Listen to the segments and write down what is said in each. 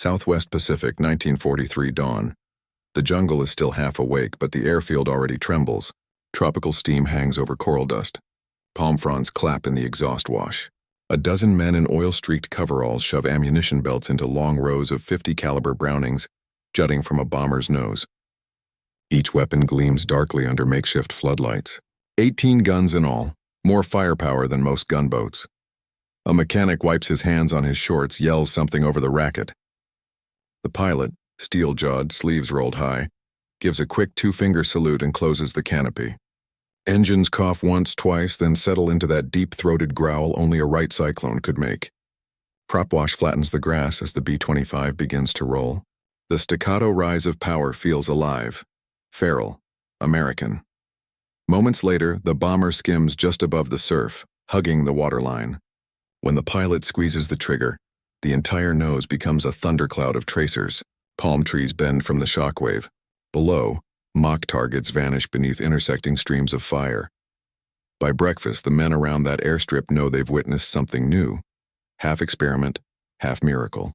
Southwest Pacific, 1943 dawn. The jungle is still half awake, but the airfield already trembles. Tropical steam hangs over coral dust. Palm fronds clap in the exhaust wash. A dozen men in oil-streaked coveralls shove ammunition belts into long rows of 50-caliber Brownings jutting from a bomber's nose. Each weapon gleams darkly under makeshift floodlights. 18 guns in all, more firepower than most gunboats. A mechanic wipes his hands on his shorts, yells something over the racket. The pilot, steel-jawed, sleeves rolled high, gives a quick two-finger salute and closes the canopy. Engines cough once, twice, then settle into that deep-throated growl only a right cyclone could make. Prop wash flattens the grass as the B-25 begins to roll. The staccato rise of power feels alive, feral, American. Moments later, the bomber skims just above the surf, hugging the waterline. When the pilot squeezes the trigger, the entire nose becomes a thundercloud of tracers. Palm trees bend from the shockwave. Below, mock targets vanish beneath intersecting streams of fire. By breakfast, the men around that airstrip know they've witnessed something new. Half experiment, half miracle.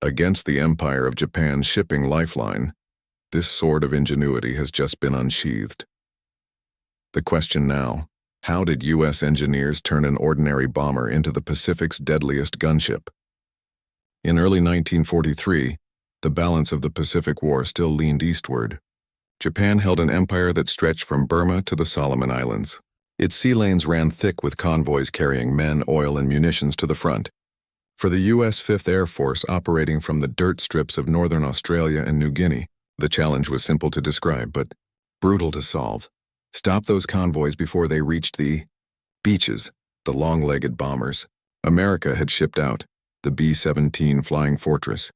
Against the empire of Japan's shipping lifeline, this sword of ingenuity has just been unsheathed. The question now, how did U.S. engineers turn an ordinary bomber into the Pacific's deadliest gunship? In early 1943, the balance of the Pacific War still leaned eastward. Japan held an empire that stretched from Burma to the Solomon Islands. Its sea lanes ran thick with convoys carrying men, oil, and munitions to the front. For the U.S. 5th Air Force operating from the dirt strips of northern Australia and New Guinea, the challenge was simple to describe, but brutal to solve. Stop those convoys before they reached the beaches, the long-legged bombers. America had shipped out the B-17 Flying Fortress,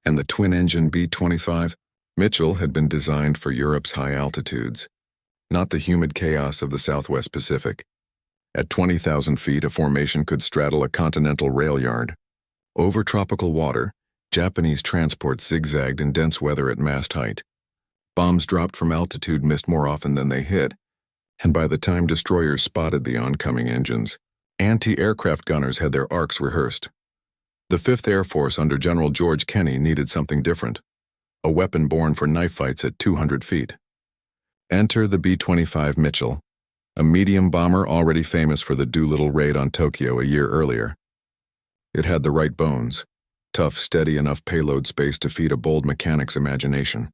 and the twin-engine B-25 Mitchell had been designed for Europe's high altitudes, not the humid chaos of the Southwest Pacific. At 20,000 feet, a formation could straddle a continental rail yard. Over tropical water, Japanese transports zigzagged in dense weather at mast height. Bombs dropped from altitude missed more often than they hit, and by the time destroyers spotted the oncoming engines, anti-aircraft gunners had their arcs rehearsed. The 5th Air Force under General George Kenney needed something different, a weapon born for knife fights at 200 feet. Enter the B-25 Mitchell, a medium bomber already famous for the Doolittle raid on Tokyo a year earlier. It had the right bones, tough, steady enough payload space to feed a bold mechanic's imagination.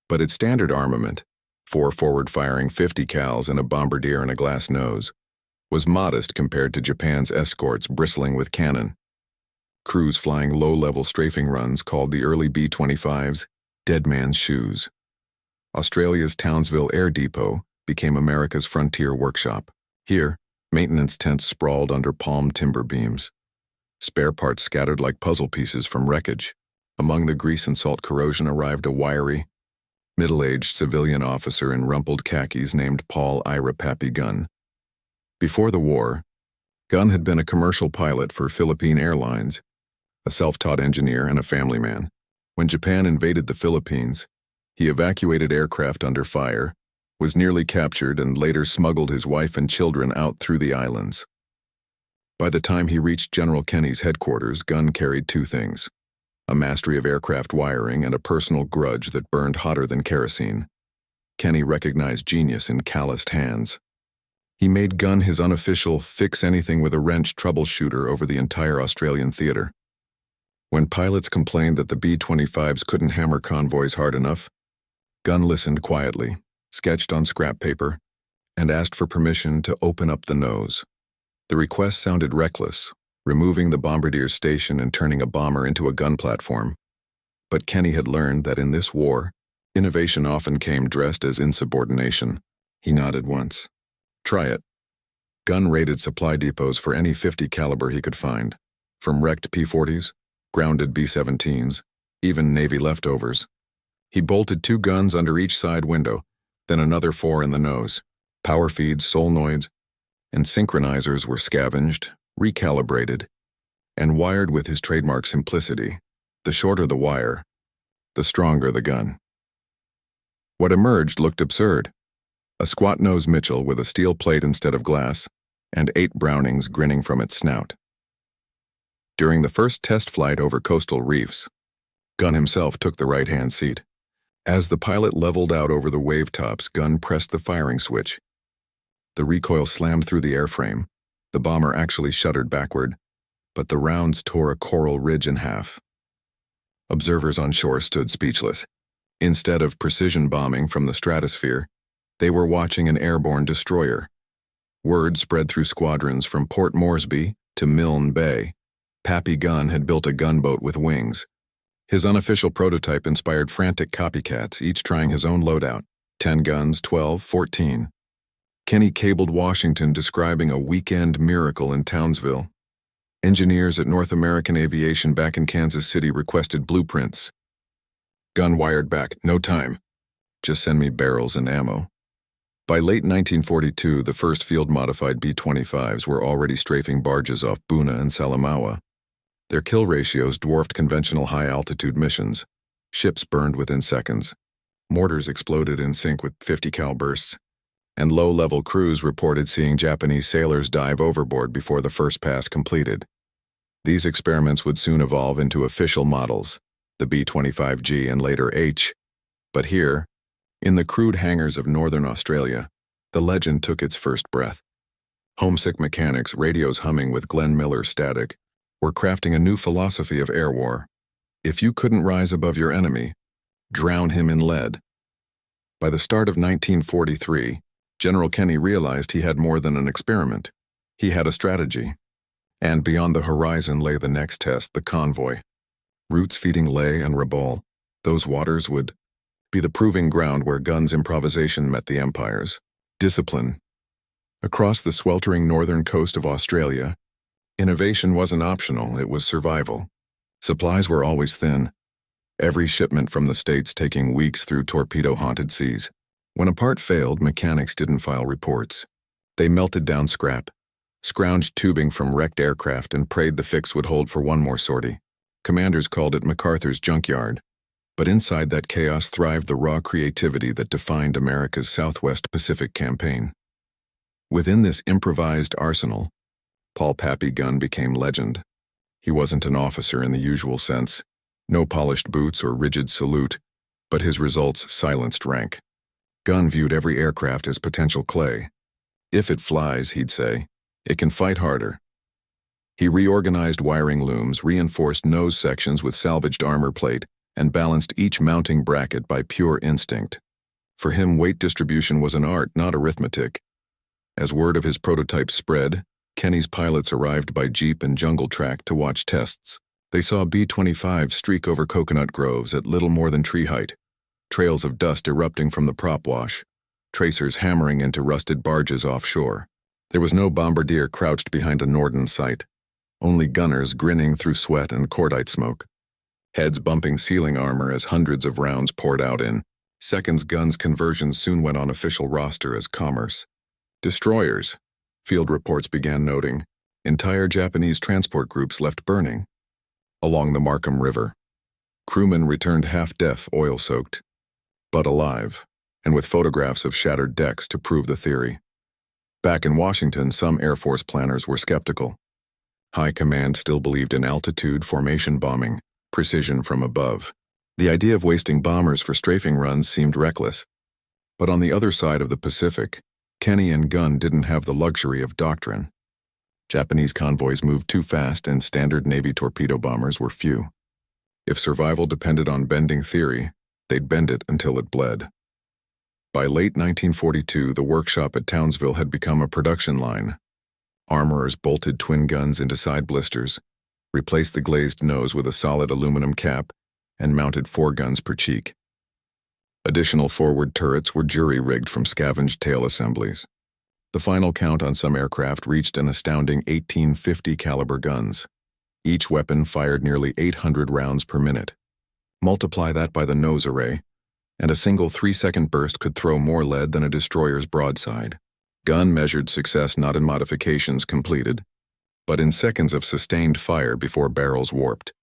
But its standard armament, 4 forward-firing 50 cals and a bombardier and a glass nose, was modest compared to Japan's escorts bristling with cannon. Crews flying low-level strafing runs called the early B-25s Dead Man's Shoes. Australia's Townsville Air Depot became America's frontier workshop. Here, maintenance tents sprawled under palm timber beams. Spare parts scattered like puzzle pieces from wreckage. Among the grease and salt corrosion arrived a wiry, middle-aged civilian officer in rumpled khakis named Paul Ira Pappy Gunn. Before the war, Gunn had been a commercial pilot for Philippine Airlines, a self-taught engineer and a family man. When Japan invaded the Philippines, he evacuated aircraft under fire, was nearly captured, and later smuggled his wife and children out through the islands. By the time he reached General Kenney's headquarters, Gunn carried 2 things: a mastery of aircraft wiring and a personal grudge that burned hotter than kerosene. Kenney recognized genius in calloused hands. He made Gunn his unofficial fix-anything-with-a-wrench troubleshooter over the entire Australian theater. When pilots complained that the B-25s couldn't hammer convoys hard enough, Gunn listened quietly, sketched on scrap paper, and asked for permission to open up the nose. The request sounded reckless, removing the bombardier's station and turning a bomber into a gun platform. But Kenney had learned that in this war, innovation often came dressed as insubordination. He nodded once. Try it. Gunn raided supply depots for any 50 caliber he could find, from wrecked P-40s, grounded B-17s, even Navy leftovers. He bolted 2 guns under each side window, then another 4 in the nose. Power feeds, solenoids, and synchronizers were scavenged, recalibrated, and wired with his trademark simplicity. The shorter the wire, the stronger the gun. What emerged looked absurd. A squat-nosed Mitchell with a steel plate instead of glass, and 8 Brownings grinning from its snout. during the first test flight over coastal reefs. Gunn himself took the right-hand seat. As the pilot leveled out over the wave tops, Gunn pressed the firing switch. The recoil slammed through the airframe. The bomber actually shuddered backward, but the rounds tore a coral ridge in half. Observers on shore stood speechless. Instead of precision bombing from the stratosphere, they were watching an airborne destroyer. Word spread through squadrons from Port Moresby to Milne Bay. Pappy Gunn had built a gunboat with wings. His unofficial prototype inspired frantic copycats, each trying his own loadout. 10 guns, 12, 14. Kenny cabled Washington describing a weekend miracle in Townsville. Engineers at North American Aviation back in Kansas City requested blueprints. Gunn wired back, "No time. Just send me barrels and ammo." By late 1942, the first field-modified B-25s were already strafing barges off Buna and Salamaua. Their kill ratios dwarfed conventional high-altitude missions. Ships burned within seconds. Mortars exploded in sync with 50-cal bursts. And low-level crews reported seeing Japanese sailors dive overboard before the first pass completed. These experiments would soon evolve into official models, the B-25G and later H. But here, in the crude hangars of northern Australia, the legend took its first breath. Homesick mechanics, radios humming with Glenn Miller's static, were crafting a new philosophy of air war. If you couldn't rise above your enemy, drown him in lead. By the start of 1943, General Kenny realized he had more than an experiment. He had a strategy. And beyond the horizon lay the next test, the convoy. Routes feeding Leh and Rabaul, those waters would be the proving ground where Gunn's improvisation met the Empire's. Discipline. Across the sweltering northern coast of Australia, innovation wasn't optional, it was survival. Supplies were always thin, every shipment from the States taking weeks through torpedo-haunted seas. When a part failed, mechanics didn't file reports. They melted down scrap, scrounged tubing from wrecked aircraft, and prayed the fix would hold for one more sortie. Commanders called it MacArthur's junkyard. But inside that chaos thrived the raw creativity that defined America's Southwest Pacific campaign. Within this improvised arsenal, Paul Pappy Gunn became legend. He wasn't an officer in the usual sense, no polished boots or rigid salute, but his results silenced rank. Gunn viewed every aircraft as potential clay. If it flies, he'd say, it can fight harder. He reorganized wiring looms, reinforced nose sections with salvaged armor plate, and balanced each mounting bracket by pure instinct. For him, weight distribution was an art, not arithmetic. As word of his prototype spread, Kenny's pilots arrived by jeep and jungle track to watch tests. They saw B-25s streak over coconut groves at little more than tree height, trails of dust erupting from the prop wash, tracers hammering into rusted barges offshore. There was no bombardier crouched behind a Norden sight, only gunners grinning through sweat and cordite smoke. Heads bumping ceiling armor as hundreds of rounds poured out in. Seconds Gunn's conversions soon went on official roster as commerce. Destroyers, field reports began noting. Entire Japanese transport groups left burning. Along the Markham River, crewmen returned half-deaf, oil-soaked, but alive, and with photographs of shattered decks to prove the theory. Back in Washington, some Air Force planners were skeptical. High command still believed in altitude formation bombing, precision from above. The idea of wasting bombers for strafing runs seemed reckless. But on the other side of the Pacific, Kenny and Gunn didn't have the luxury of doctrine. Japanese convoys moved too fast and standard Navy torpedo bombers were few. If survival depended on bending theory, they'd bend it until it bled. By late 1942, the workshop at Townsville had become a production line. Armorers bolted twin guns into side blisters, replaced the glazed nose with a solid aluminum cap, and mounted 4 guns per cheek. Additional forward turrets were jury-rigged from scavenged tail assemblies. The final count on some aircraft reached an astounding 1850 caliber guns. Each weapon fired nearly 800 rounds per minute. Multiply that by the nose array, and a single 3-second burst could throw more lead than a destroyer's broadside. Gunn measured success not in modifications completed, but in seconds of sustained fire before barrels warped.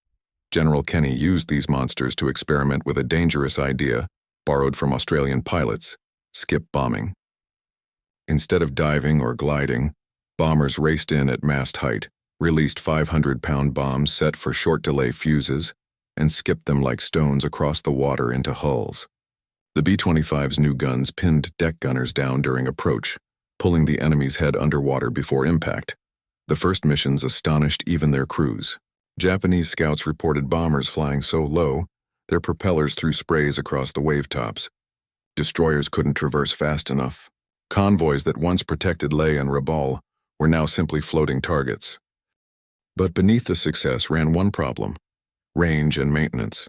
General Kenny used these monsters to experiment with a dangerous idea borrowed from Australian pilots: skip bombing. Instead of diving or gliding, bombers raced in at mast height, released 500-pound bombs set for short-delay fuses, and skipped them like stones across the water into hulls. The B-25's new guns pinned deck gunners down during approach, pulling the enemy's head underwater before impact. The first missions astonished even their crews. Japanese scouts reported bombers flying so low, their propellers threw sprays across the wave tops. Destroyers couldn't traverse fast enough. Convoys that once protected Leh and Rabaul were now simply floating targets. But beneath the success ran one problem: range and maintenance.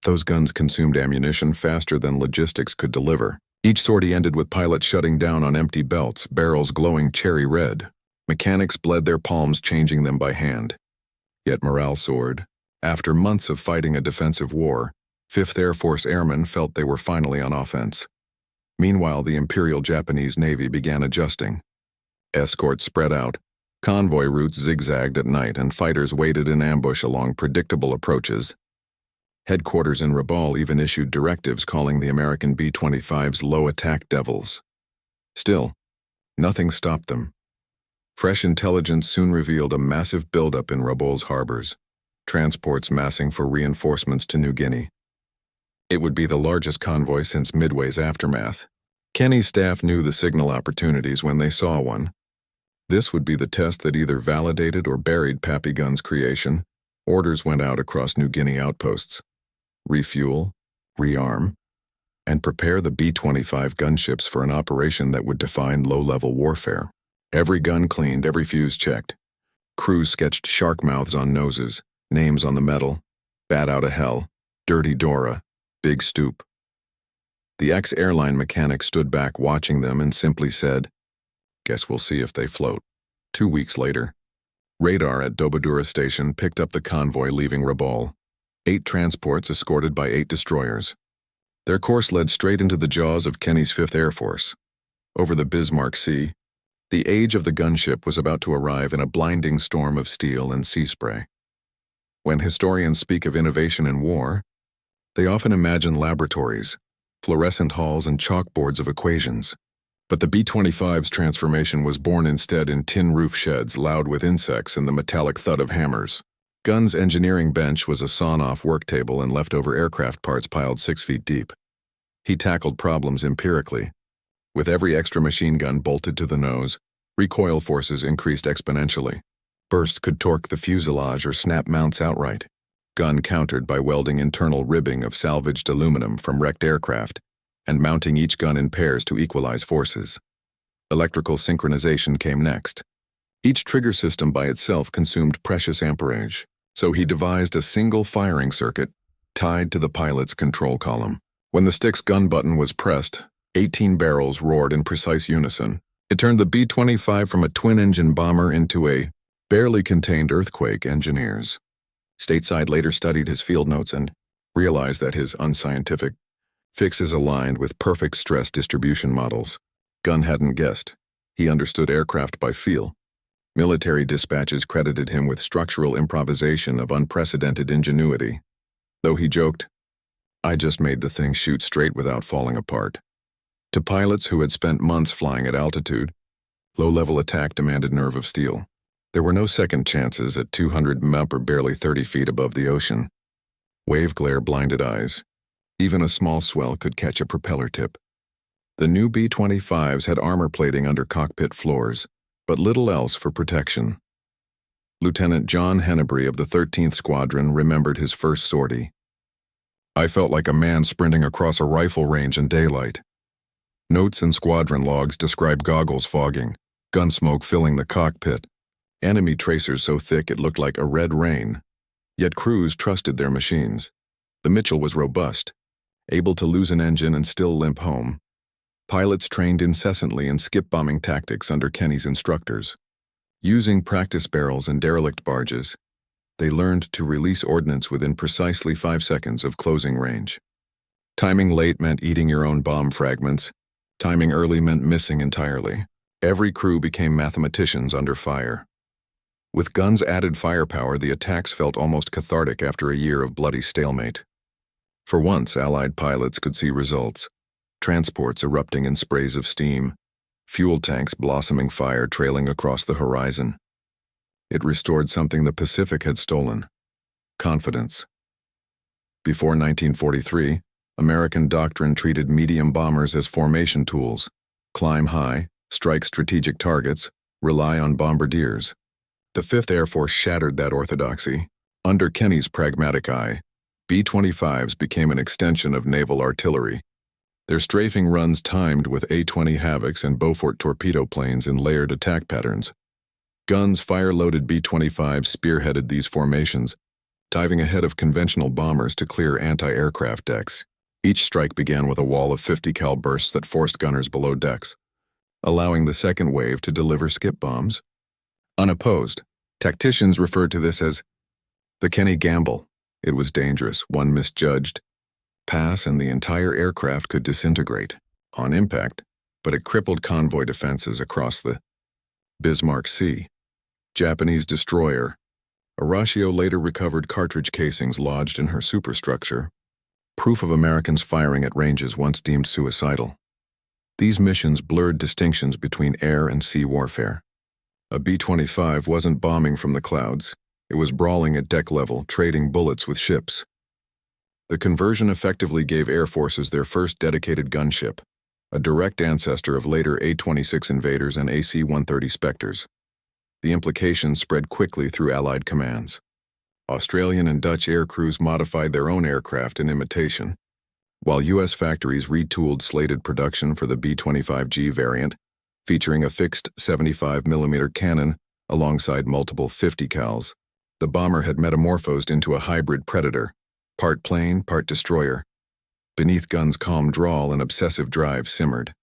Those guns consumed ammunition faster than logistics could deliver. Each sortie ended with pilots shutting down on empty belts, barrels glowing cherry red. Mechanics bled their palms changing them by hand. Yet morale soared. After months of fighting a defensive war, 5th Air Force airmen felt they were finally on offense. Meanwhile, the Imperial Japanese Navy began adjusting. Escorts spread out. Convoy routes zigzagged at night, and fighters waited in ambush along predictable approaches. Headquarters in Rabaul even issued directives calling the American B-25s low attack devils. Still, nothing stopped them. Fresh intelligence soon revealed a massive buildup in Rabaul's harbors, transports massing for reinforcements to New Guinea. It would be the largest convoy since Midway's aftermath. Kenny's staff knew the signal opportunities when they saw one. This would be the test that either validated or buried Pappy Gunn's creation. Orders went out across New Guinea outposts: refuel, rearm, and prepare the B-25 gunships for an operation that would define low-level warfare. Every gun cleaned, every fuse checked. Crews sketched shark mouths on noses, names on the metal: Bat Out of Hell, Dirty Dora, Big Stoop. The ex-airline mechanic stood back watching them and simply said, "Guess we'll see if they float." 2 weeks later, radar at WWII Station picked up the convoy leaving Rabaul. 8 transports escorted by 8 destroyers. Their course led straight into the jaws of Kenny's 5th Air Force. Over the Bismarck Sea, the age of the gunship was about to arrive in a blinding storm of steel and sea spray. When historians speak of innovation in war, they often imagine laboratories, fluorescent halls, and chalkboards of equations. But the B-25's transformation was born instead in tin roof sheds loud with insects and the metallic thud of hammers. Gunn's engineering bench was a sawn-off work table and leftover aircraft parts piled 6 feet deep. He tackled problems empirically. With every extra machine gun bolted to the nose, recoil forces increased exponentially. Bursts could torque the fuselage or snap mounts outright. Gunn countered by welding internal ribbing of salvaged aluminum from wrecked aircraft and mounting each gun in pairs to equalize forces. Electrical synchronization came next. Each trigger system by itself consumed precious amperage, so he devised a single firing circuit tied to the pilot's control column. When the stick's gun button was pressed, 18 barrels roared in precise unison. It turned the B-25 from a twin-engine bomber into a barely contained earthquake. Engineers stateside later studied his field notes and realized that his unscientific fixes aligned with perfect stress distribution models. Gunn hadn't guessed. He understood aircraft by feel. Military dispatches credited him with structural improvisation of unprecedented ingenuity. Though he joked, "I just made the thing shoot straight without falling apart." To pilots who had spent months flying at altitude, low-level attack demanded nerve of steel. There were no second chances at 200 mph or barely 30 feet above the ocean. Wave glare blinded eyes. Even a small swell could catch a propeller tip. The new B-25s had armor plating under cockpit floors, but little else for protection. Lieutenant John Hennebrey of the 13th Squadron remembered his first sortie. "I felt like a man sprinting across a rifle range in daylight." Notes and squadron logs describe goggles fogging, gun smoke filling the cockpit, enemy tracers so thick it looked like a red rain. Yet crews trusted their machines. The Mitchell was robust, able to lose an engine and still limp home. Pilots trained incessantly in skip-bombing tactics under Kenny's instructors. Using practice barrels and derelict barges, they learned to release ordnance within precisely 5 seconds of closing range. Timing late meant eating your own bomb fragments. Timing early meant missing entirely. Every crew became mathematicians under fire. With Gunn's added firepower, the attacks felt almost cathartic after a year of bloody stalemate. For once, Allied pilots could see results. Transports erupting in sprays of steam, fuel tanks blossoming fire trailing across the horizon. It restored something the Pacific had stolen: confidence. Before 1943, American doctrine treated medium bombers as formation tools: climb high, strike strategic targets, rely on bombardiers. The 5th Air Force shattered that orthodoxy. Under Kenny's pragmatic eye, B-25s became an extension of naval artillery. Their strafing runs timed with A-20 Havocs and Beaufort torpedo planes in layered attack patterns. Gunn's fire-loaded B-25s spearheaded these formations, diving ahead of conventional bombers to clear anti-aircraft decks. Each strike began with a wall of 50 cal bursts that forced gunners below decks, allowing the second wave to deliver skip bombs. Unopposed, tacticians referred to this as the Kenny gamble. It was dangerous. One misjudged pass and the entire aircraft could disintegrate on impact, but it crippled convoy defenses across the Bismarck Sea. Japanese destroyer Arashio later recovered cartridge casings lodged in her superstructure, proof of Americans firing at ranges once deemed suicidal. These missions blurred distinctions between air and sea warfare. A B-25 wasn't bombing from the clouds. It was brawling at deck level, trading bullets with ships. The conversion effectively gave air forces their first dedicated gunship, a direct ancestor of later A-26 Invaders and AC-130 Spectres. The implications spread quickly through Allied commands. Australian and Dutch air crews modified their own aircraft in imitation, while U.S. factories retooled slated production for the B-25G variant, featuring a fixed 75mm cannon alongside multiple 50 cals. The bomber had metamorphosed into a hybrid predator, part plane, part destroyer. Beneath Gunn's calm drawl, an obsessive drive simmered.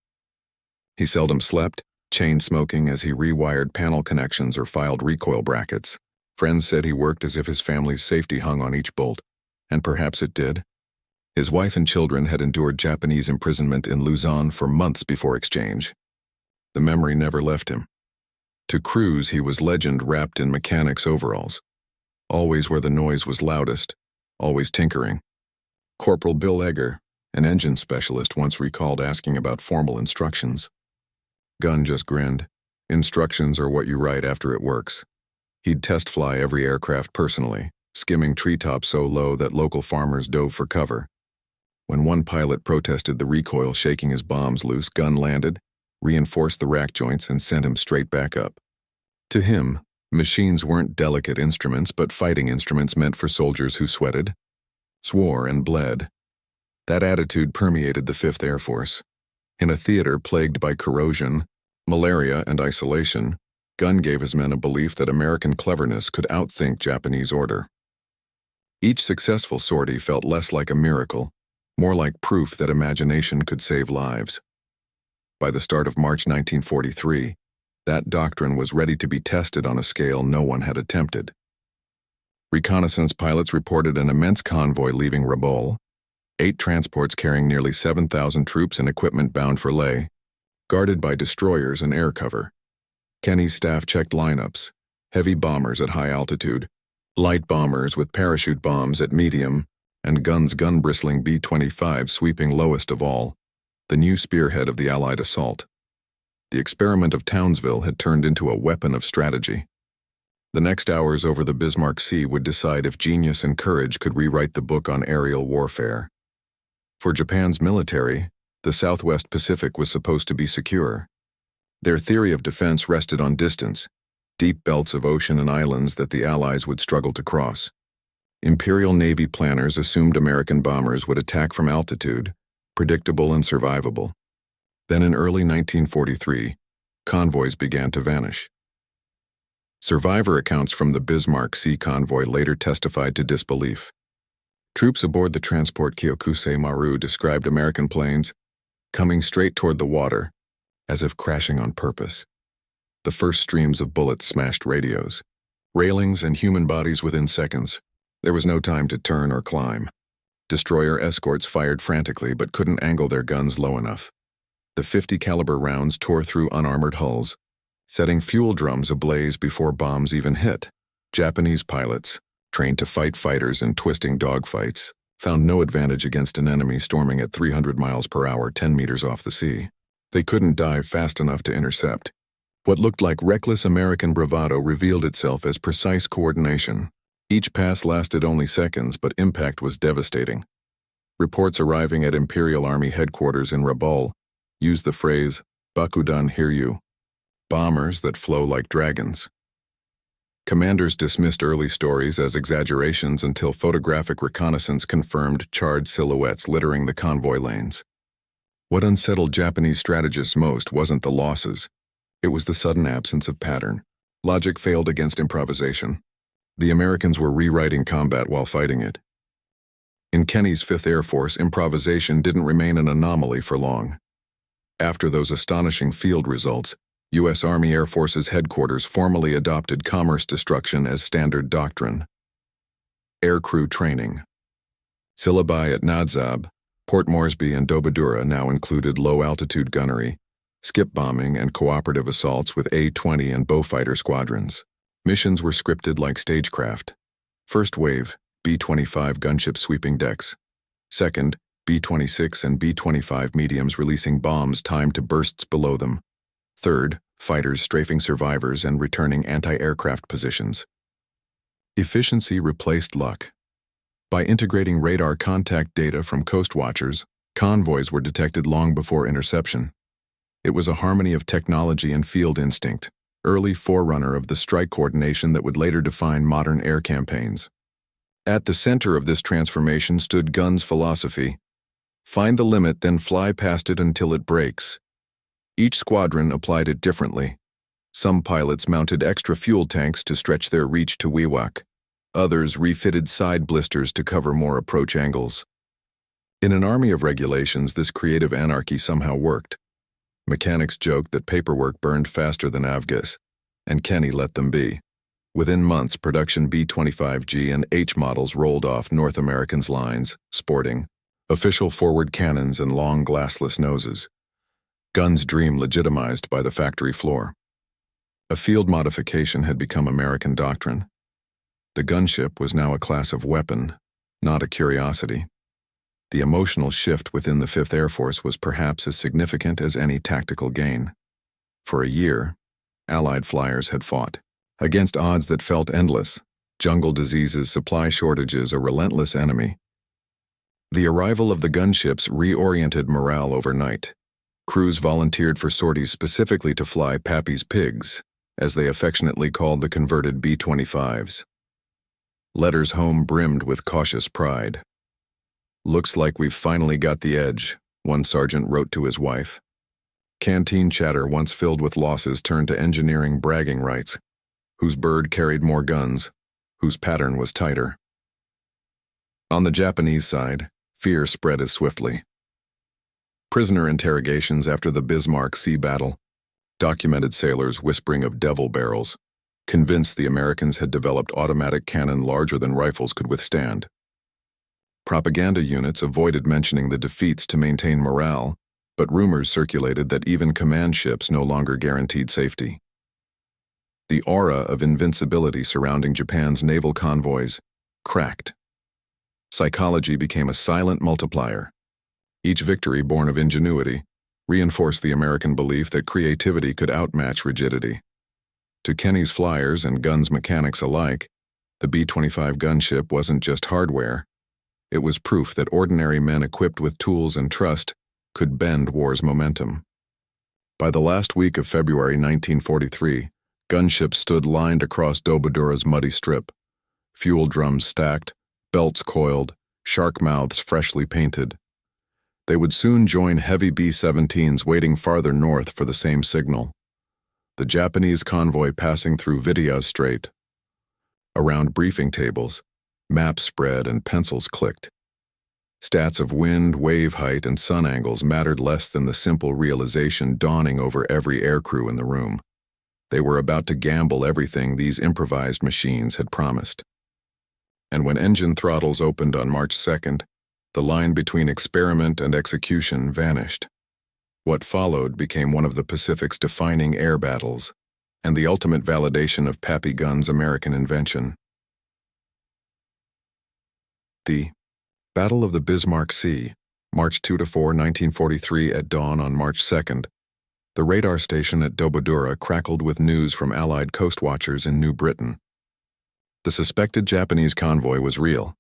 He seldom slept, chain-smoking as he rewired panel connections or filed recoil brackets. Friends said he worked as if his family's safety hung on each bolt, and perhaps it did. His wife and children had endured Japanese imprisonment in Luzon for months before exchange. The memory never left him. To crews, he was legend wrapped in mechanics overalls, always where the noise was loudest, always tinkering. Corporal Bill Egger, an engine specialist, once recalled asking about formal instructions. Gunn just grinned. Instructions are what you write after it works. He'd test fly every aircraft personally, skimming treetops so low that local farmers dove for cover. When one pilot protested the recoil shaking his bombs loose, Gunn landed, reinforced the rack joints, and sent him straight back up. To him, machines weren't delicate instruments, but fighting instruments meant for soldiers who sweated, swore, and bled. That attitude permeated the 5th Air Force. In a theater plagued by corrosion, malaria, and isolation, Gunn gave his men a belief that American cleverness could outthink Japanese order. Each successful sortie felt less like a miracle, more like proof that imagination could save lives. By the start of March 1943, that doctrine was ready to be tested on a scale no one had attempted. Reconnaissance pilots reported an immense convoy leaving Rabaul, 8 transports carrying nearly 7,000 troops and equipment bound for Leh, guarded by destroyers and air cover. Kenny's staff checked lineups: heavy bombers at high altitude, light bombers with parachute bombs at medium, and Gunn's gun-bristling B-25 sweeping lowest of all, the new spearhead of the Allied assault. The experiment of Townsville had turned into a weapon of strategy. The next hours over the Bismarck Sea would decide if genius and courage could rewrite the book on aerial warfare. For Japan's military, the Southwest Pacific was supposed to be secure. Their theory of defense rested on distance, deep belts of ocean and islands that the Allies would struggle to cross. Imperial Navy planners assumed American bombers would attack from altitude, predictable and survivable. Then in early 1943, convoys began to vanish. Survivor accounts from the Bismarck Sea convoy later testified to disbelief. Troops aboard the transport Kyokusei Maru described American planes coming straight toward the water, as if crashing on purpose. The first streams of bullets smashed radios, railings, and human bodies within seconds. There was no time to turn or climb. Destroyer escorts fired frantically but couldn't angle their guns low enough. The 50 caliber rounds tore through unarmored hulls, setting fuel drums ablaze before bombs even hit. Japanese pilots, trained to fight fighters in twisting dogfights, found no advantage against an enemy storming at 300 miles per hour 10 meters off the sea. They couldn't dive fast enough to intercept. What looked like reckless American bravado revealed itself as precise coordination. Each pass lasted only seconds, but impact was devastating. Reports arriving at Imperial Army headquarters in Rabaul used the phrase, "Bakudan Hiryu," bombers that flow like dragons. Commanders dismissed early stories as exaggerations until photographic reconnaissance confirmed charred silhouettes littering the convoy lanes. What unsettled Japanese strategists most wasn't the losses. It was the sudden absence of pattern. Logic failed against improvisation. The Americans were rewriting combat while fighting it. In Kenny's 5th Air Force, improvisation didn't remain an anomaly for long. After those astonishing field results, U.S. Army Air Force's headquarters formally adopted commerce destruction as standard doctrine. Aircrew training. Syllabi at Nadzab, Port Moresby, and Dobadura now included low-altitude gunnery, skip bombing, and cooperative assaults with A-20 and Beaufighter squadrons. Missions were scripted like stagecraft. First wave, B-25 gunship sweeping decks. Second, B-26 and B-25 mediums releasing bombs timed to bursts below them. Third, fighters strafing survivors and returning anti-aircraft positions. Efficiency replaced luck. By integrating radar contact data from coast watchers, convoys were detected long before interception. It was a harmony of technology and field instinct, early forerunner of the strike coordination that would later define modern air campaigns. At the center of this transformation stood Gunn's philosophy: find the limit, then fly past it until it breaks. Each squadron applied it differently. Some pilots mounted extra fuel tanks to stretch their reach to Wewak. Others refitted side blisters to cover more approach angles. In an army of regulations, this creative anarchy somehow worked. Mechanics joked that paperwork burned faster than avgas, and Kenny let them be. Within months, production B-25G and H models rolled off North Americans' lines, sporting official forward cannons and long glassless noses. Gunn's dream legitimized by the factory floor. A field modification had become American doctrine. The gunship was now a class of weapon, not a curiosity. The emotional shift within the 5th Air Force was perhaps as significant as any tactical gain. For a year, Allied flyers had fought against odds that felt endless: jungle diseases, supply shortages, a relentless enemy. The arrival of the gunships reoriented morale overnight. Crews volunteered for sorties specifically to fly Pappy's pigs, as they affectionately called the converted B-25s. Letters home brimmed with cautious pride. "Looks like we've finally got the edge," one sergeant wrote to his wife. Canteen chatter once filled with losses turned to engineering bragging rights: whose bird carried more guns, whose pattern was tighter. On the Japanese side, fear spread as swiftly. Prisoner interrogations after the Bismarck Sea battle, documented sailors whispering of devil barrels, convinced the Americans had developed automatic cannon larger than rifles could withstand. Propaganda units avoided mentioning the defeats to maintain morale, but rumors circulated that even command ships no longer guaranteed safety. The aura of invincibility surrounding Japan's naval convoys cracked. Psychology became a silent multiplier. Each victory, born of ingenuity, reinforced the American belief that creativity could outmatch rigidity. To Kenny's flyers and Gunn's mechanics alike, the B-25 gunship wasn't just hardware. It was proof that ordinary men equipped with tools and trust could bend war's momentum. By the last week of February 1943, gunships stood lined across Dobadura's muddy strip, fuel drums stacked, belts coiled, shark mouths freshly painted. They would soon join heavy B-17s waiting farther north for the same signal. The Japanese convoy passing through Vidya Strait. Around briefing tables, maps spread and pencils clicked. Stats of wind, wave height, and sun angles mattered less than the simple realization dawning over every aircrew in the room. They were about to gamble everything these improvised machines had promised. And when engine throttles opened on March 2nd, the line between experiment and execution vanished. What followed became one of the Pacific's defining air battles, and the ultimate validation of Pappy Gunn's American invention. The Battle of the Bismarck Sea, March 2–4, 1943 at dawn on March 2nd, The radar station at WWII crackled with news from Allied coast watchers in New Britain. The suspected Japanese convoy was real.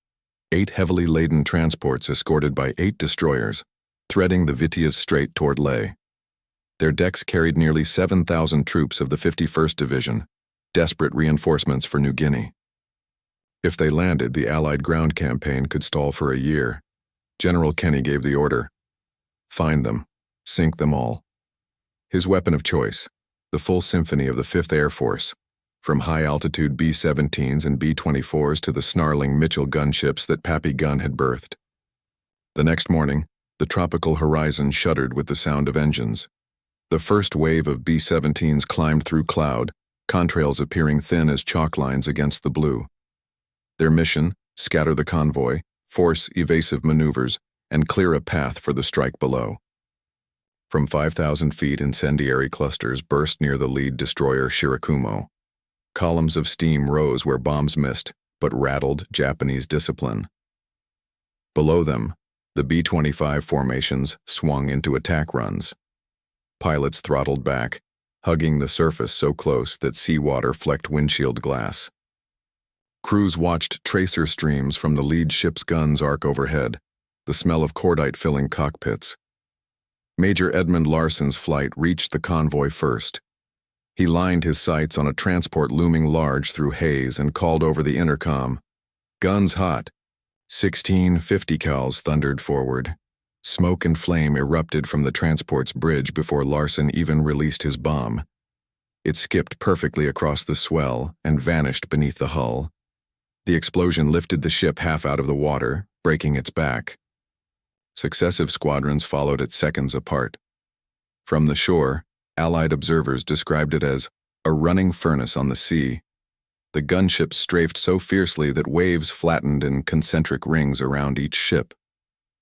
8 heavily laden transports escorted by 8 destroyers, threading the Vitiaz Strait toward Leh. Their decks carried nearly 7,000 troops of the 51st Division, desperate reinforcements for New Guinea. If they landed, the Allied ground campaign could stall for a year. General Kenny gave the order: find them, sink them all. His weapon of choice, the full symphony of the 5th Air Force, from high-altitude B-17s and B-24s to the snarling Mitchell gunships that Pappy Gunn had birthed. The next morning, the tropical horizon shuddered with the sound of engines. The first wave of B-17s climbed through cloud, contrails appearing thin as chalk lines against the blue. Their mission: scatter the convoy, force evasive maneuvers, and clear a path for the strike below. From 5,000 feet, incendiary clusters burst near the lead destroyer Shirakumo. Columns of steam rose where bombs missed, but rattled Japanese discipline. Below them, the B-25 formations swung into attack runs. Pilots throttled back, hugging the surface so close that seawater flecked windshield glass. Crews watched tracer streams from the lead ship's guns arc overhead, the smell of cordite filling cockpits. Major Edmund Larson's flight reached the convoy first. He lined his sights on a transport looming large through haze and called over the intercom, "Guns hot." 16 50 cals thundered forward. Smoke and flame erupted from the transport's bridge before Larson even released his bomb. It skipped perfectly across the swell and vanished beneath the hull. The explosion lifted the ship half out of the water, breaking its back. Successive squadrons followed it seconds apart. From the shore, Allied observers described it as a running furnace on the sea. The gunships strafed so fiercely that waves flattened in concentric rings around each ship.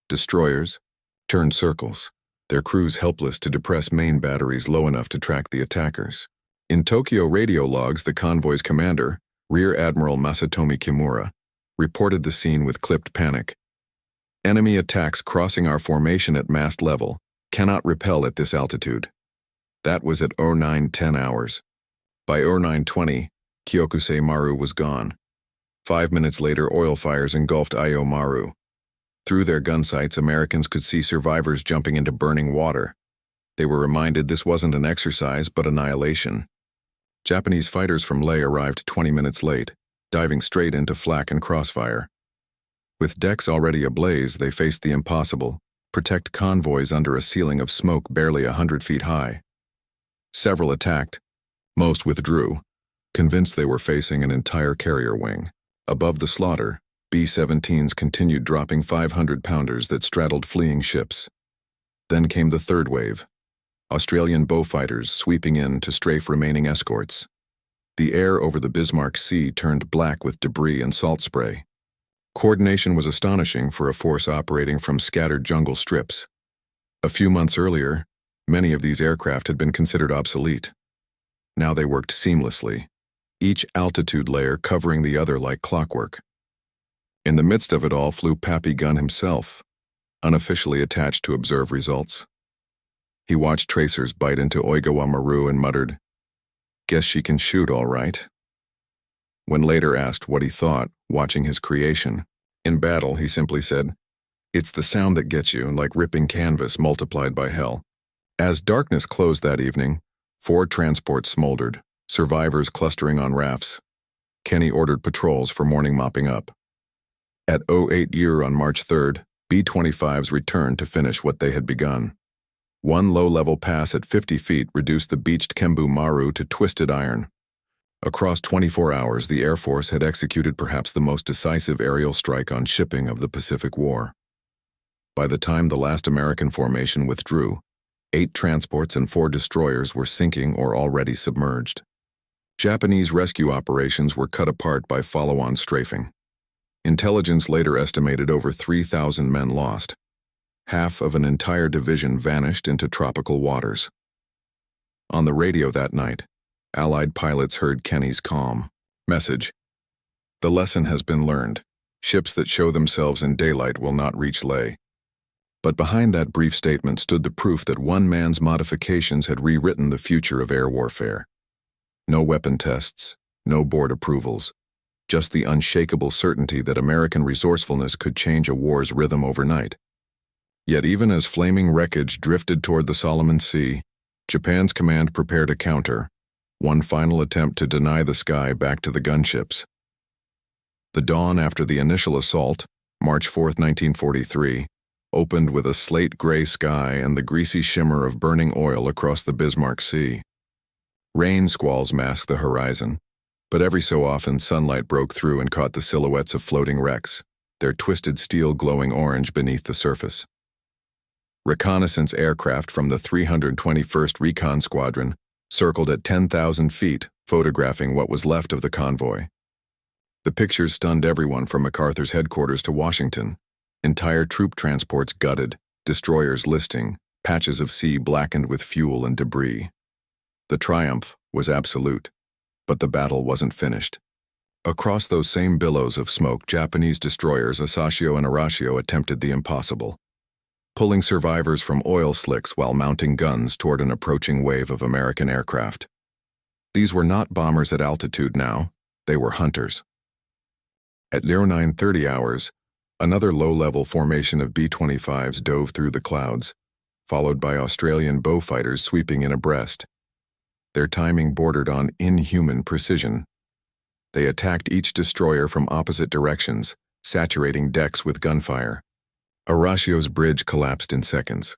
Destroyers turned circles, their crews helpless to depress main batteries low enough to track the attackers. In Tokyo radio logs, the convoy's commander, Rear Admiral Masatomi Kimura, reported the scene with clipped panic. "Enemy attacks crossing our formation at mast level, cannot repel at this altitude." That was at 0910 hours. By 0920, Kyokusei Maru was gone. 5 minutes later, oil fires engulfed Io Maru. Through their gun sights, Americans could see survivors jumping into burning water. They were reminded this wasn't an exercise but annihilation. Japanese fighters from Leh arrived 20 minutes late, diving straight into flak and crossfire. With decks already ablaze, they faced the impossible: protect convoys under a ceiling of smoke barely 100 feet high. Several attacked. Most withdrew, convinced they were facing an entire carrier wing. Above the slaughter, B-17s continued dropping 500-pounders that straddled fleeing ships. Then came the third wave: Australian Beaufighters sweeping in to strafe remaining escorts. The air over the Bismarck Sea turned black with debris and salt spray. Coordination was astonishing for a force operating from scattered jungle strips. A few months earlier, many of these aircraft had been considered obsolete. Now they worked seamlessly, each altitude layer covering the other like clockwork. In the midst of it all flew Pappy Gunn himself, unofficially attached to observe results. He watched tracers bite into Oigawa Maru and muttered, "Guess she can shoot all right." When later asked what he thought, watching his creation, in battle he simply said, "It's the sound that gets you, like ripping canvas multiplied by hell." As darkness closed that evening, 4 transports smoldered, survivors clustering on rafts. Kenny ordered patrols for morning mopping up. At 08 year on March 3rd, B-25s returned to finish what they had begun. One low-level pass at 50 feet reduced the beached Kembu Maru to twisted iron. Across 24 hours, the Air Force had executed perhaps the most decisive aerial strike on shipping of the Pacific War. By the time the last American formation withdrew, 8 transports and 4 destroyers were sinking or already submerged. Japanese rescue operations were cut apart by follow-on strafing. Intelligence later estimated over 3,000 men lost. Half of an entire division vanished into tropical waters. On the radio that night, Allied pilots heard Kenny's calm message: "The lesson has been learned. Ships that show themselves in daylight will not reach Leh." But behind that brief statement stood the proof that one man's modifications had rewritten the future of air warfare. No weapon tests, no board approvals, just the unshakable certainty that American resourcefulness could change a war's rhythm overnight. Yet even as flaming wreckage drifted toward the Solomon Sea, Japan's command prepared a counter, one final attempt to deny the sky back to the gunships. The dawn after the initial assault, March 4, 1943, opened with a slate-gray sky and the greasy shimmer of burning oil across the Bismarck Sea. Rain squalls masked the horizon, but every so often sunlight broke through and caught the silhouettes of floating wrecks, their twisted steel glowing orange beneath the surface. Reconnaissance aircraft from the 321st Recon Squadron circled at 10,000 feet, photographing what was left of the convoy. The pictures stunned everyone from MacArthur's headquarters to Washington. Entire troop transports gutted, destroyers listing, patches of sea blackened with fuel and debris. The triumph was absolute, but the battle wasn't finished. Across those same billows of smoke, Japanese destroyers Asashio and Arashio attempted the impossible, pulling survivors from oil slicks while mounting guns toward an approaching wave of American aircraft. These were not bombers at altitude now, they were hunters. At 0930 hours, another low-level formation of B-25s dove through the clouds, followed by Australian bow fighters sweeping in abreast. Their timing bordered on inhuman precision. They attacked each destroyer from opposite directions, saturating decks with gunfire. Arashio's bridge collapsed in seconds.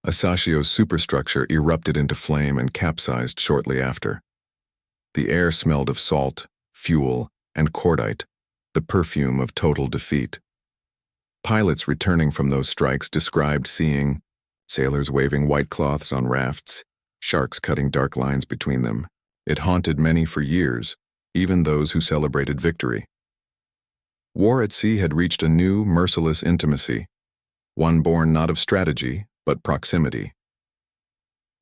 Asashio's superstructure erupted into flame and capsized shortly after. The air smelled of salt, fuel, and cordite, the perfume of total defeat. Pilots returning from those strikes described seeing sailors waving white cloths on rafts, sharks cutting dark lines between them. It haunted many for years, even those who celebrated victory. War at sea had reached a new, merciless intimacy, one born not of strategy, but proximity.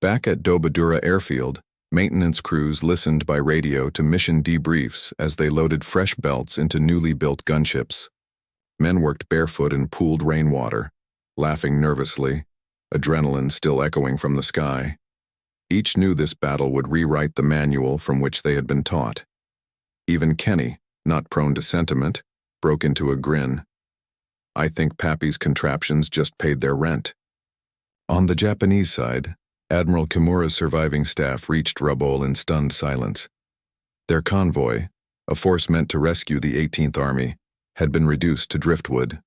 Back at Dobadura Airfield, maintenance crews listened by radio to mission debriefs as they loaded fresh belts into newly built gunships. Men worked barefoot in pooled rainwater, laughing nervously, adrenaline still echoing from the sky. Each knew this battle would rewrite the manual from which they had been taught. Even Kenny, not prone to sentiment, broke into a grin. I think Pappy's contraptions just paid their rent. On the Japanese side, Admiral Kimura's surviving staff reached Rabaul in stunned silence. Their convoy, a force meant to rescue the 18th Army, had been reduced to driftwood.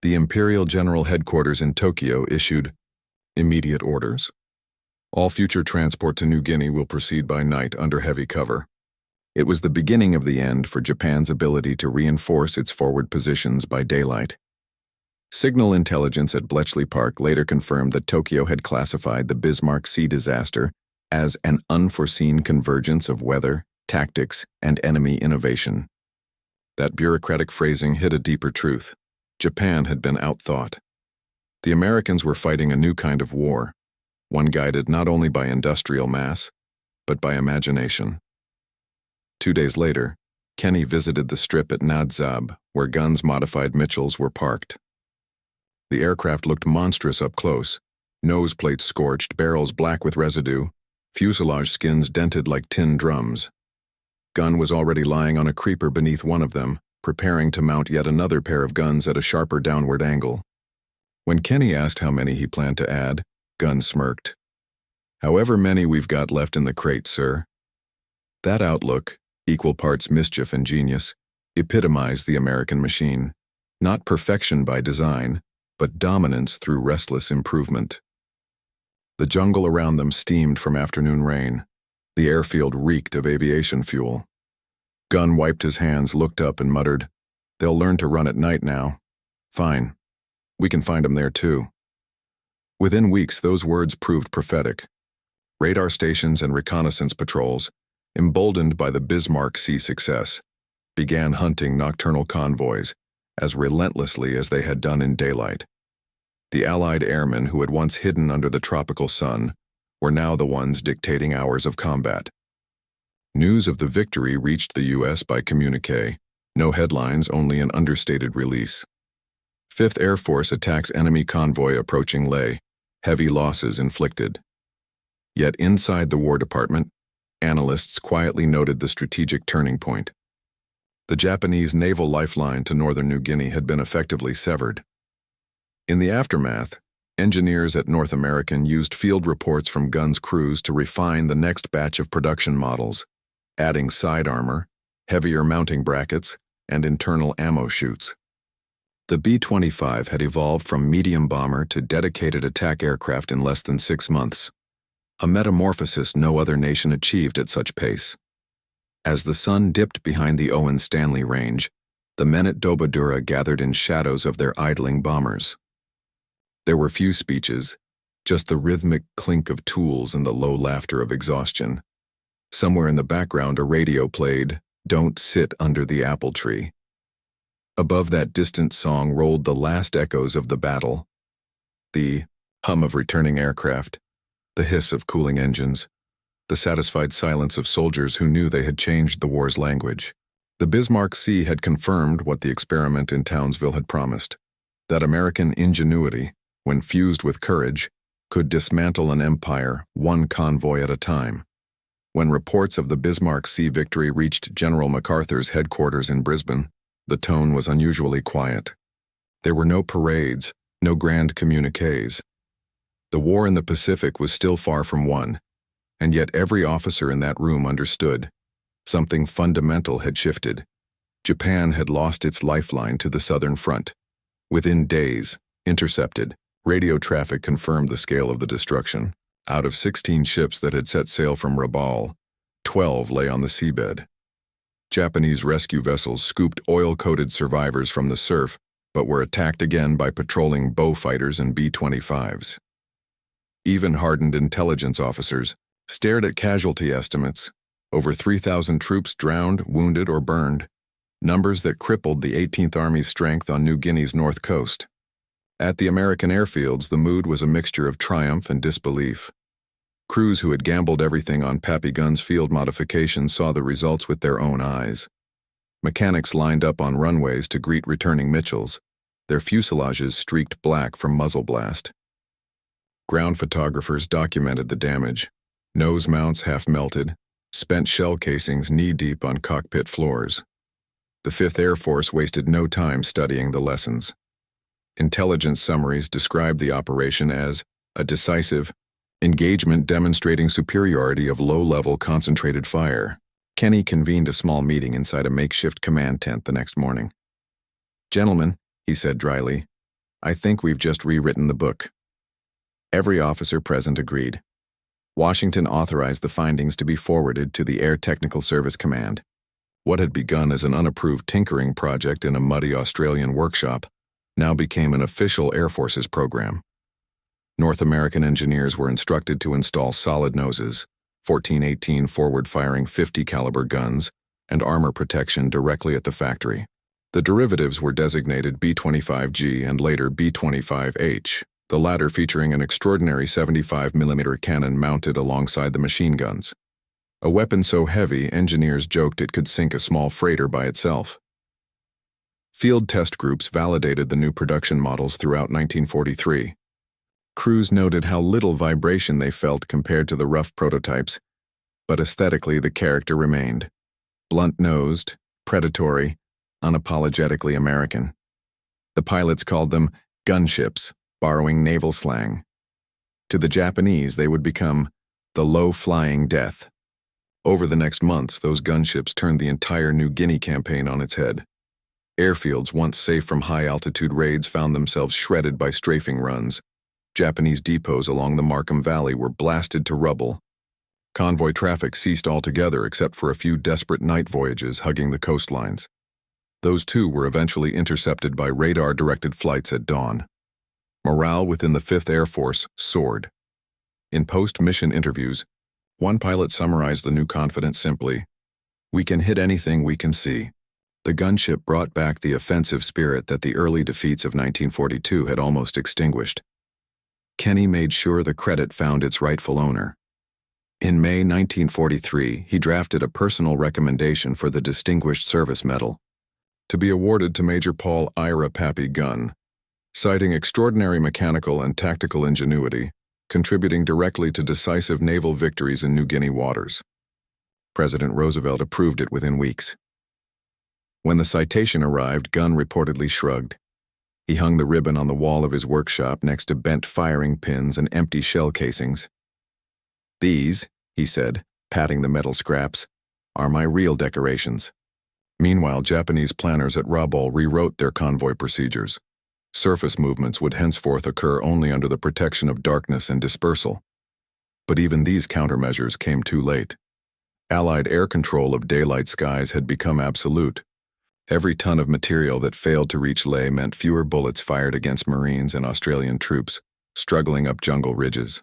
The Imperial General Headquarters in Tokyo issued immediate orders. All future transport to New Guinea will proceed by night under heavy cover. It was the beginning of the end for Japan's ability to reinforce its forward positions by daylight. Signal intelligence at Bletchley Park later confirmed that Tokyo had classified the Bismarck Sea disaster as an unforeseen convergence of weather, tactics, and enemy innovation. That bureaucratic phrasing hid a deeper truth. Japan had been outthought. The Americans were fighting a new kind of war, one guided not only by industrial mass, but by imagination. 2 days later, Kenny visited the strip at Nadzab, where Gunn's modified Mitchells were parked. The aircraft looked monstrous up close, nose plates scorched, barrels black with residue, fuselage skins dented like tin drums. Gunn was already lying on a creeper beneath one of them, preparing to mount yet another pair of guns at a sharper downward angle. When Kenny asked how many he planned to add, Gunn smirked. "However many we've got left in the crate, sir." That outlook, equal parts mischief and genius, epitomized the American machine. Not perfection by design, but dominance through restless improvement. The jungle around them steamed from afternoon rain. The airfield reeked of aviation fuel. Gunn wiped his hands, looked up, and muttered, "They'll learn to run at night now. Fine. We can find them there too." Within weeks, those words proved prophetic. Radar stations and reconnaissance patrols, emboldened by the Bismarck Sea success, began hunting nocturnal convoys as relentlessly as they had done in daylight. The Allied airmen who had once hidden under the tropical sun were now the ones dictating hours of combat. News of the victory reached the U.S. by communique, no headlines, only an understated release. 5th Air Force attacks enemy convoy approaching Leh. Heavy losses inflicted. Yet inside the War Department, analysts quietly noted the strategic turning point. The Japanese naval lifeline to northern New Guinea had been effectively severed. In the aftermath, engineers at North American used field reports from Gunn's crews to refine the next batch of production models, adding side armor, heavier mounting brackets, and internal ammo chutes. The B-25 had evolved from medium bomber to dedicated attack aircraft in less than 6 months, a metamorphosis no other nation achieved at such pace. As the sun dipped behind the Owen Stanley Range, the men at Dobadura gathered in shadows of their idling bombers. There were few speeches, just the rhythmic clink of tools and the low laughter of exhaustion. Somewhere in the background a radio played, "Don't Sit Under the Apple Tree." Above that distant song rolled the last echoes of the battle. The hum of returning aircraft, the hiss of cooling engines, the satisfied silence of soldiers who knew they had changed the war's language. The Bismarck Sea had confirmed what the experiment in Townsville had promised, that American ingenuity, when fused with courage, could dismantle an empire one convoy at a time. When reports of the Bismarck Sea victory reached General MacArthur's headquarters in Brisbane, the tone was unusually quiet. There were no parades, no grand communiques. The war in the Pacific was still far from won, and yet every officer in that room understood. Something fundamental had shifted. Japan had lost its lifeline to the southern front. Within days, intercepted, radio traffic confirmed the scale of the destruction. Out of 16 ships that had set sail from Rabaul, 12 lay on the seabed. Japanese rescue vessels scooped oil-coated survivors from the surf, but were attacked again by patrolling bow fighters and B-25s. Even hardened intelligence officers stared at casualty estimates. Over 3,000 troops drowned, wounded, or burned, numbers that crippled the 18th Army's strength on New Guinea's north coast. At the American airfields, the mood was a mixture of triumph and disbelief. Crews who had gambled everything on Pappy Gunn's field modification saw the results with their own eyes. Mechanics lined up on runways to greet returning Mitchells, their fuselages streaked black from muzzle blast. Ground photographers documented the damage, nose mounts half melted, spent shell casings knee-deep on cockpit floors. The 5th Air Force wasted no time studying the lessons. Intelligence summaries described the operation as a decisive engagement demonstrating superiority of low-level concentrated fire. Kenny convened a small meeting inside a makeshift command tent the next morning. "Gentlemen," he said dryly, "I think we've just rewritten the book." Every officer present agreed. Washington authorized the findings to be forwarded to the Air Technical Service Command. What had begun as an unapproved tinkering project in a muddy Australian workshop now became an official Air Force's program. North American engineers were instructed to install solid noses, 14-18 forward-firing 50-caliber guns, and armor protection directly at the factory. The derivatives were designated B-25G and later B-25H, the latter featuring an extraordinary 75mm cannon mounted alongside the machine guns. A weapon so heavy, engineers joked it could sink a small freighter by itself. Field test groups validated the new production models throughout 1943. Crews noted how little vibration they felt compared to the rough prototypes, but aesthetically the character remained. Blunt-nosed, predatory, unapologetically American. The pilots called them gunships, borrowing naval slang. To the Japanese, they would become the low-flying death. Over the next months, those gunships turned the entire New Guinea campaign on its head. Airfields once safe from high-altitude raids found themselves shredded by strafing runs. Japanese depots along the Markham Valley were blasted to rubble. Convoy traffic ceased altogether except for a few desperate night voyages hugging the coastlines. Those too were eventually intercepted by radar-directed flights at dawn. Morale within the 5th Air Force soared. In post-mission interviews, one pilot summarized the new confidence simply, "We can hit anything we can see." The gunship brought back the offensive spirit that the early defeats of 1942 had almost extinguished. Kenny made sure the credit found its rightful owner. In May 1943, he drafted a personal recommendation for the Distinguished Service Medal, to be awarded to Major Paul Ira Pappy Gunn, citing extraordinary mechanical and tactical ingenuity, contributing directly to decisive naval victories in New Guinea waters. President Roosevelt approved it within weeks. When the citation arrived, Gunn reportedly shrugged. He hung the ribbon on the wall of his workshop next to bent firing pins and empty shell casings. "These," he said, patting the metal scraps, "are my real decorations." Meanwhile, Japanese planners at Rabaul rewrote their convoy procedures. Surface movements would henceforth occur only under the protection of darkness and dispersal. But even these countermeasures came too late. Allied air control of daylight skies had become absolute. Every ton of material that failed to reach Lae meant fewer bullets fired against Marines and Australian troops struggling up jungle ridges.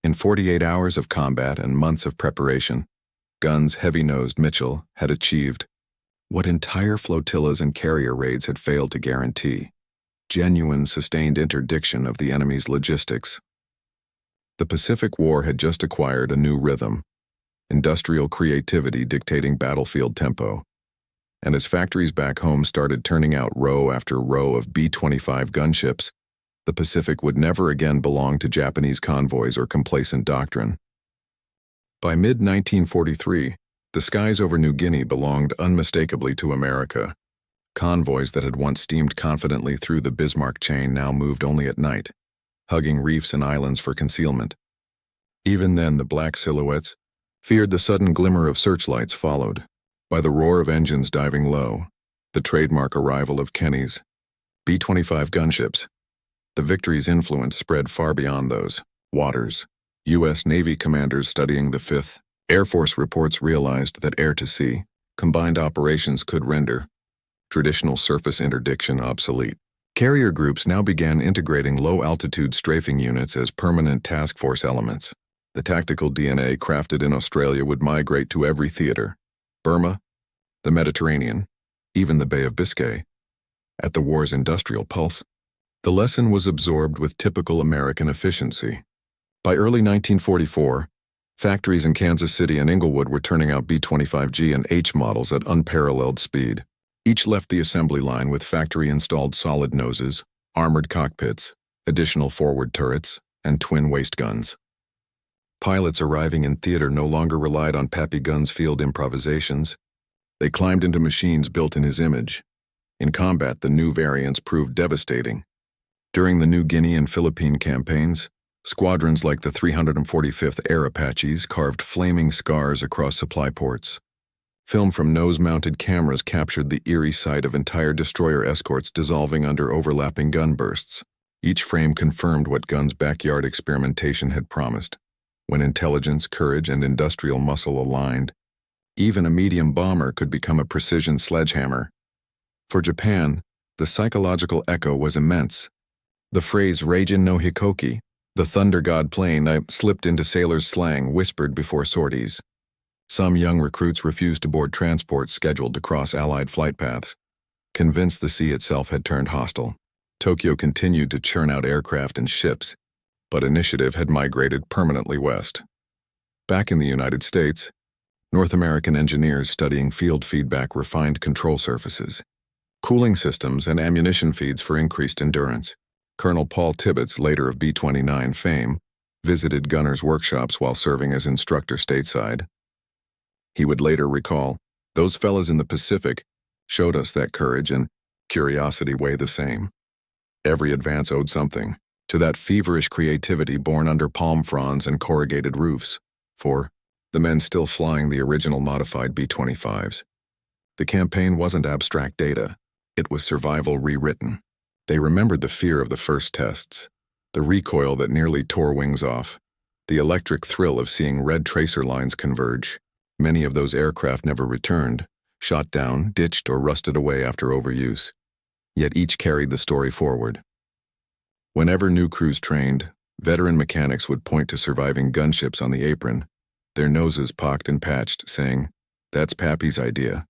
In 48 hours of combat and months of preparation, Gunn's heavy-nosed Mitchell had achieved what entire flotillas and carrier raids had failed to guarantee: genuine, sustained interdiction of the enemy's logistics. The Pacific War had just acquired a new rhythm, industrial creativity dictating battlefield tempo, and as factories back home started turning out row after row of B-25 gunships, the Pacific would never again belong to Japanese convoys or complacent doctrine. By mid-1943, the skies over New Guinea belonged unmistakably to America. Convoys that had once steamed confidently through the Bismarck chain now moved only at night, hugging reefs and islands for concealment. Even then, the black silhouettes feared the sudden glimmer of searchlights followed by the roar of engines diving low, the trademark arrival of Kenny's B-25 gunships. The victory's influence spread far beyond those waters. U.S. Navy commanders studying the 5th Air Force reports realized that air-to-sea combined operations could render traditional surface interdiction obsolete. Carrier groups now began integrating low-altitude strafing units as permanent task force elements. The tactical DNA crafted in Australia would migrate to every theater: Burma, the Mediterranean, even the Bay of Biscay. At the war's industrial pulse, the lesson was absorbed with typical American efficiency. By early 1944, factories in Kansas City and Inglewood were turning out B-25G and H models at unparalleled speed. Each left the assembly line with factory-installed solid noses, armored cockpits, additional forward turrets, and twin waist guns. Pilots arriving in theater no longer relied on Pappy Gunn's field improvisations. They climbed into machines built in his image. In combat, the new variants proved devastating. During the New Guinea and Philippine campaigns, squadrons like the 345th Air Apaches carved flaming scars across supply ports. Film from nose-mounted cameras captured the eerie sight of entire destroyer escorts dissolving under overlapping gun bursts. Each frame confirmed what Gunn's backyard experimentation had promised. When intelligence, courage, and industrial muscle aligned, even a medium bomber could become a precision sledgehammer. For Japan, the psychological echo was immense. The phrase "Reijin no Hikoki," the thunder god plane, slipped into sailors' slang whispered before sorties. Some young recruits refused to board transports scheduled to cross Allied flight paths, convinced the sea itself had turned hostile. Tokyo continued to churn out aircraft and ships, but initiative had migrated permanently west. Back in the United States, North American engineers studying field feedback refined control surfaces, cooling systems, and ammunition feeds for increased endurance. Colonel Paul Tibbets, later of B-29 fame, visited gunners' workshops while serving as instructor stateside. He would later recall, "Those fellas in the Pacific showed us that courage and curiosity weigh the same." Every advance owed something to that feverish creativity born under palm fronds and corrugated roofs, for the men still flying the original modified B-25s. The campaign wasn't abstract data, it was survival rewritten. They remembered the fear of the first tests, the recoil that nearly tore wings off, the electric thrill of seeing red tracer lines converge. Many of those aircraft never returned, shot down, ditched, or rusted away after overuse. Yet each carried the story forward. Whenever new crews trained, veteran mechanics would point to surviving gunships on the apron, their noses pocked and patched, saying, "That's Pappy's idea.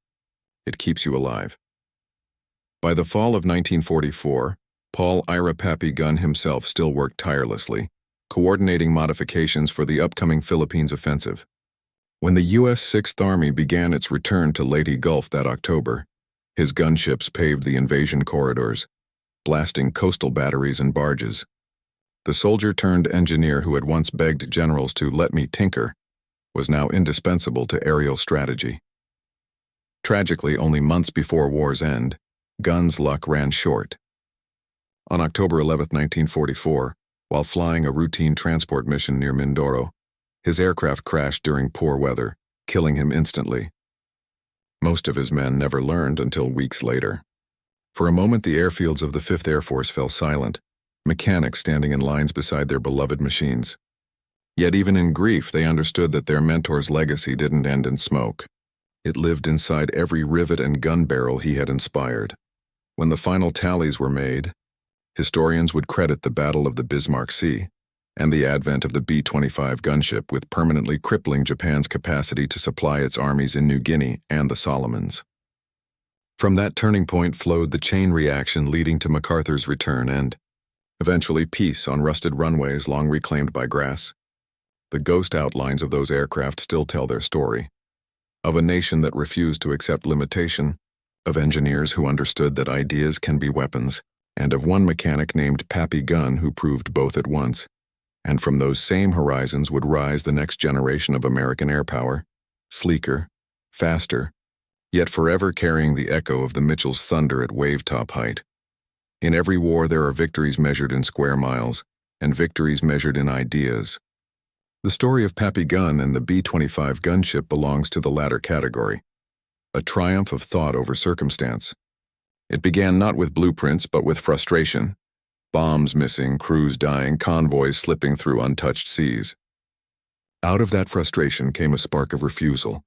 It keeps you alive." By the fall of 1944, Paul "Ira Pappy" Gunn himself still worked tirelessly, coordinating modifications for the upcoming Philippines offensive. When the U.S. Sixth Army began its return to Leyte Gulf that October, his gunships paved the invasion corridors. blasting coastal batteries and barges. The soldier-turned-engineer who had once begged generals to let me tinker was now indispensable to aerial strategy. Tragically, only months before war's end, Gunn's luck ran short. On October 11, 1944, while flying a routine transport mission near Mindoro, his aircraft crashed during poor weather, killing him instantly. Most of his men never learned until weeks later. For a moment, the airfields of the 5th Air Force fell silent, mechanics standing in lines beside their beloved machines. Yet even in grief, they understood that their mentor's legacy didn't end in smoke. It lived inside every rivet and gun barrel he had inspired. When the final tallies were made, historians would credit the Battle of the Bismarck Sea and the advent of the B-25 gunship with permanently crippling Japan's capacity to supply its armies in New Guinea and the Solomons. From that turning point flowed the chain reaction leading to MacArthur's return and, eventually, peace on rusted runways long reclaimed by grass. The ghost outlines of those aircraft still tell their story. Of a nation that refused to accept limitation, of engineers who understood that ideas can be weapons, and of one mechanic named Pappy Gunn who proved both at once. And from those same horizons would rise the next generation of American air power, sleeker, faster, yet forever carrying the echo of the Mitchell's thunder at wave-top height. In every war there are victories measured in square miles, and victories measured in ideas. The story of Pappy Gunn and the B-25 gunship belongs to the latter category, a triumph of thought over circumstance. It began not with blueprints but with frustration. Bombs missing, crews dying, convoys slipping through untouched seas. Out of that frustration came a spark of refusal,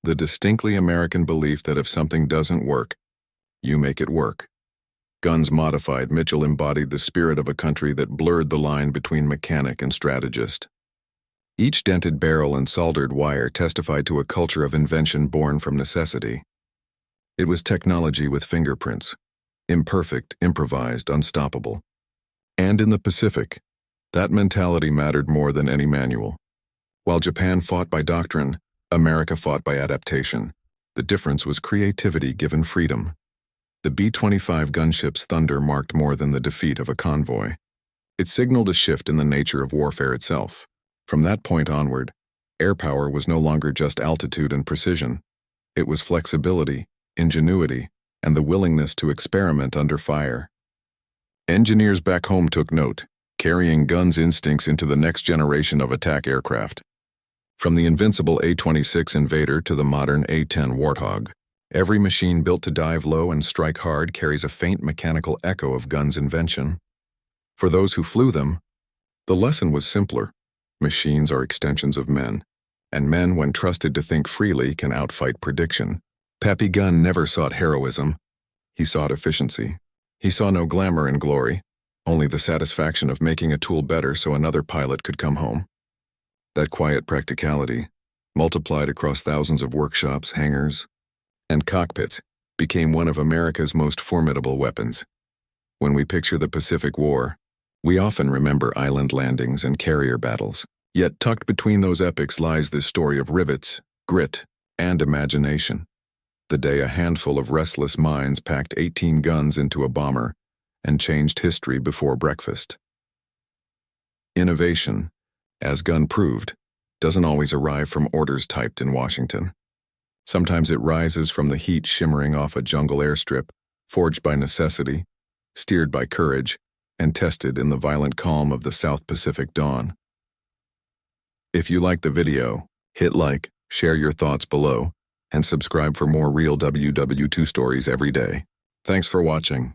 the distinctly American belief that if something doesn't work, you make it work. Gunn's modified Mitchell embodied the spirit of a country that blurred the line between mechanic and strategist. Each dented barrel and soldered wire testified to a culture of invention born from necessity. It was technology with fingerprints, imperfect, improvised, unstoppable. And in the Pacific, that mentality mattered more than any manual. While Japan fought by doctrine, America fought by adaptation. The difference was creativity given freedom. The B-25 gunship's thunder marked more than the defeat of a convoy. It signaled a shift in the nature of warfare itself. From that point onward, air power was no longer just altitude and precision. It was flexibility, ingenuity, and the willingness to experiment under fire. Engineers back home took note, carrying Gunn's instincts into the next generation of attack aircraft. From the invincible A-26 Invader to the modern A-10 Warthog, every machine built to dive low and strike hard carries a faint mechanical echo of Gunn's invention. For those who flew them, the lesson was simpler. Machines are extensions of men, and men, when trusted to think freely, can outfight prediction. Pappy Gunn never sought heroism. He sought efficiency. He saw no glamour in glory, only the satisfaction of making a tool better so another pilot could come home. That quiet practicality, multiplied across thousands of workshops, hangars, and cockpits, became one of America's most formidable weapons. When we picture the Pacific War, we often remember island landings and carrier battles. Yet tucked between those epics lies this story of rivets, grit, and imagination. The day a handful of restless minds packed 18 guns into a bomber and changed history before breakfast. Innovation, as Gunn proved, doesn't always arrive from orders typed in Washington. Sometimes it rises from the heat shimmering off a jungle airstrip, forged by necessity, steered by courage, and tested in the violent calm of the South Pacific dawn. If you like the video, hit like, share your thoughts below, and subscribe for more real WWII stories every day. Thanks for watching.